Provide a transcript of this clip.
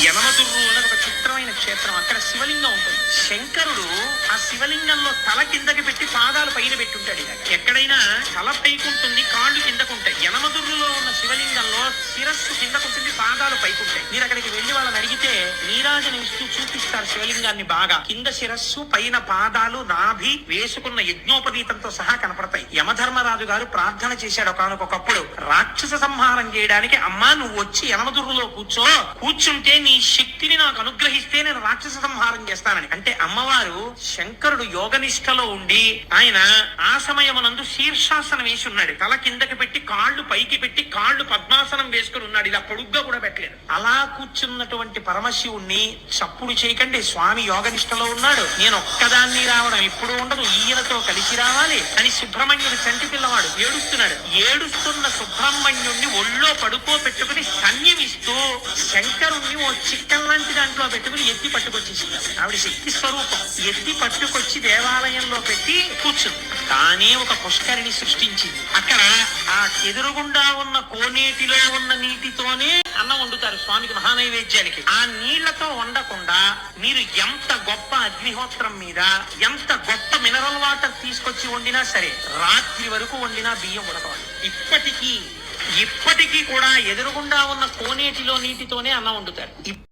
యనమదుర్రు అని ఒక చిత్రమైన క్షేత్రం. అక్కడ శివలింగం ఉంటుంది. శంకరుడు ఆ శివలింగంలో తల కిందకి పెట్టి పాదాలు పైన పెట్టుంటాడు. ఎక్కడైనా తల పైకుంటుంది, కాళ్ళు కిందకుంటాయి. యనమదుర్రులో ఉన్న శివలింగంలో శిరస్సు కిందకుంటుంది, పాదాలు పైకుంటాయి. మీరు అక్కడికి వెళ్లి వాళ్ళని అడిగితే నీరాజన ఇస్తూ చూపిస్తారు శివలింగాన్ని బాగా. కింద శిరస్సు, పైన పాదాలు, నాభి, వేసుకున్న యజ్ఞోపవీతంతో సహా కనపడతాయి. యమధర్మరాజు గారు ప్రార్థన చేశాడు ఒకనొకప్పుడు, రాక్షస సంహారం చేయడానికి అమ్మా నువ్వు వచ్చి యనమదుర్రులో కూర్చుంటే నీ శక్తిని నాకు అనుగ్రహిస్తే నేను రాక్షస సంహారం చేస్తానని. అంటే అమ్మవారు శంకరుడు యోగనిష్టలో ఉండి ఆయన ఆ సమయమునందు శీర్షాసనం వేసి ఉన్నాడు. తల కిందకి పెట్టి కాళ్ళు పైకి పెట్టి కాళ్ళు పద్మాసనం వేసుకుని ఉన్నాడు. ఇలా పొడుగ్గా కూడా పెట్టలేదు. అలా కూర్చున్నటువంటి పరమశివుణ్ణి చప్పుడు చేయకండి, స్వామి యోగనిష్టలో ఉన్నాడు, నేను ఒక్కదాన్ని రావడం ఎప్పుడు ఉండదు, ఈయనతో కలిసి రావాలి అని సుబ్రహ్మణ్యుడు చంటి పిల్లవాడు ఏడుస్తున్నాడు. ఏడుస్తున్న సుబ్రహ్మణ్యుణ్ణి ఒళ్ళో పెట్టుకుని సన్యమిస్తూ శంకరుణ్ణి ఓ చిక్కన్ లాంటి దాంట్లో పెట్టుకుని ఎత్తి పట్టుకొచ్చేసింది. ఆవిడ శక్తి స్వరూపం. ఎత్తి పట్టుకొచ్చి దేవాలయంలో పెట్టి కూర్చుంది. తానే ఒక పుష్కరిణి సృష్టించింది. అక్కడ ఆ ఎదురుగుండా ఉన్న కోనేటిలో ఉన్న నీటితోనే అన్నం వండుతారు స్వామికి మహానైవేద్యానికి. ఆ నీళ్లతో వండకుండా మీరు ఎంత గొప్ప అగ్నిహోత్రం మీద ఎంత గొప్ప మినరల్ వాటర్ తీసుకొచ్చి వండినా సరే రాత్రి వరకు వండినా బియ్యం ఉడకవాలి. ఇప్పటికీ కూడా ఎదురుగుండా ఉన్న కోనేటిలో నీటితోనే అన్నం వండుతారు.